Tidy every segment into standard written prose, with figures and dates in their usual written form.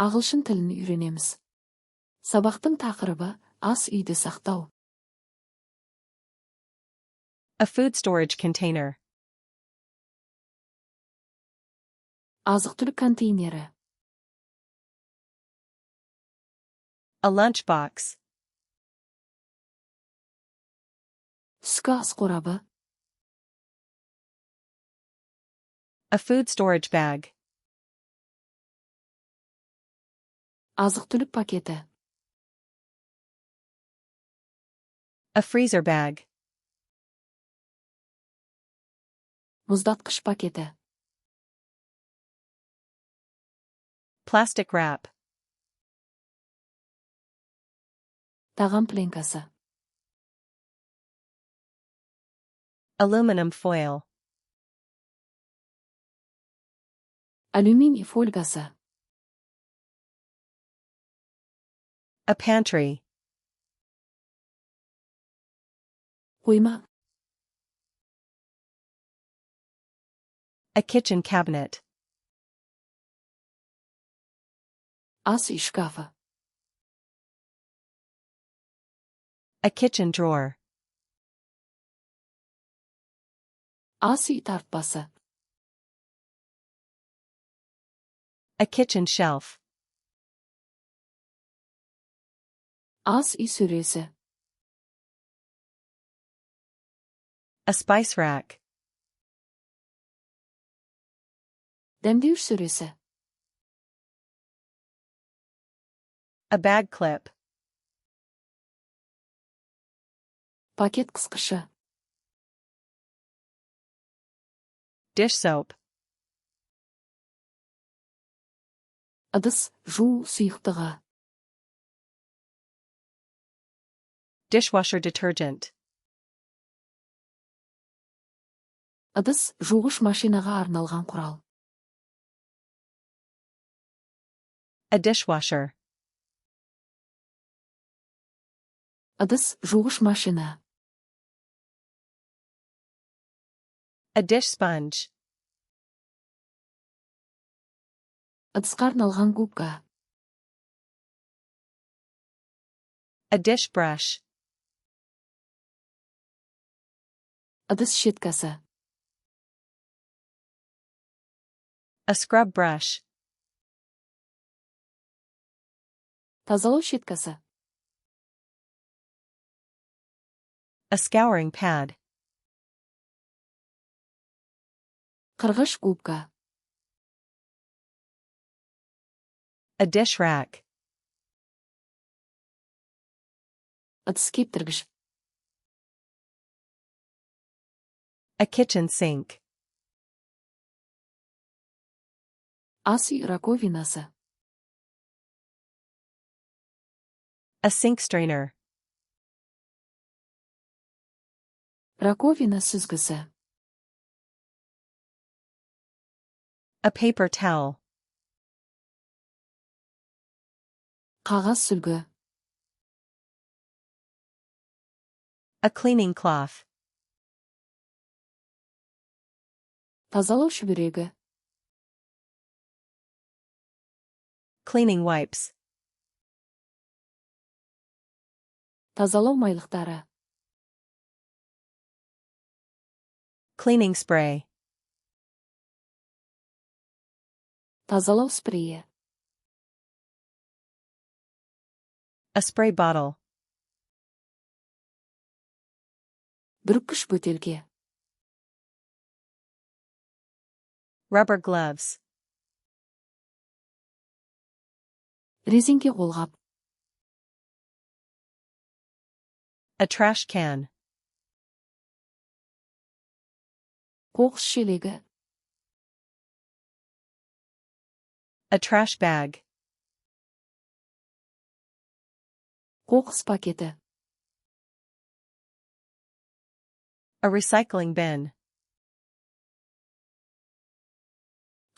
Ағылшын тілін үйренеміз. Сабақтың тақырыбы ас үйде сақтау. A food storage container. Азық-түлік контейнері. A lunchbox. Түскі ас қорабы. A food storage bag. Азық-түлік пакеті. A freezer bag. Мұздатқыш пакеті. Plastic wrap. Тағам пленкасы. Aluminum foil. Алюминий фольгасы. A pantry. Қойма. A kitchen cabinet. Ас үй шкафы. A kitchen drawer. Ас үй тартпасы. A kitchen shelf. Ас үй сөресі. A spice rack. Дәмдеуіш сөресі. A bag clip. Пакет қысқышы. Dish soap. Ыдыс жуу сұйықтығы. Dishwasher detergent. Ыдыс жуғыш машинаға арналған құрал. A dishwasher. Ыдыс жуғыш машина. A dish sponge. Ыдысқа арналған губка. A dish brush. Ыдыс щеткасы. A scrub brush. Тазалау щеткасы. A scouring pad. Қырғыш губка. A dish rack. Ыдыс кептіргіш. A kitchen sink. Ас үй раковинасы. A sink strainer. Раковина сүзгісі. A paper towel. Қағаз сүлгі. A cleaning cloth. Тазалау шүберегі. Cleaning wipes. Тазалау майлықтары. Cleaning spray. Тазалау спрейі. A spray bottle. Бүріккіш бөтелке. Rubber gloves. Резеңке қолғап. A trash can. Қоқыс шелегі. A trash bag. Қоқыс пакеті. A recycling bin.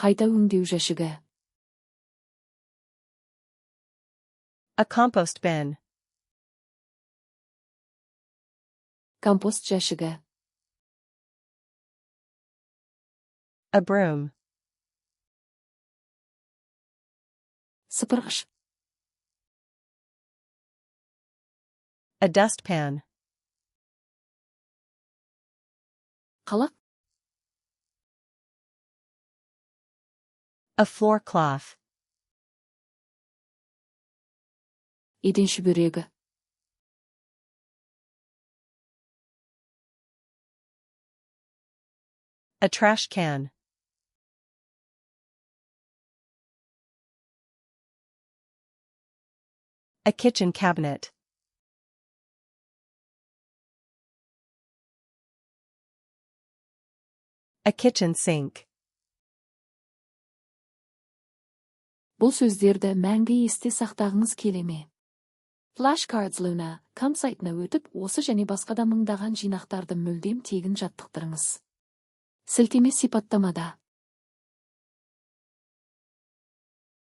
Қайта өңдеу жәшігі. A compost bin. Компост жәшігі. A broom. Сыпырғыш. A dustpan. Қалақ. A floor cloth. Еден шүберегі. A trash can. A kitchen cabinet. A kitchen sink. Бұл сөздерді мәңгі есте сақтағыңыз келе ме? Flashcards Luna.com сайтына өтіп, осы және басқа да мыңдаған жинақтарды мүлдем тегін жаттықтырыңыз. Сілтеме сипаттамада.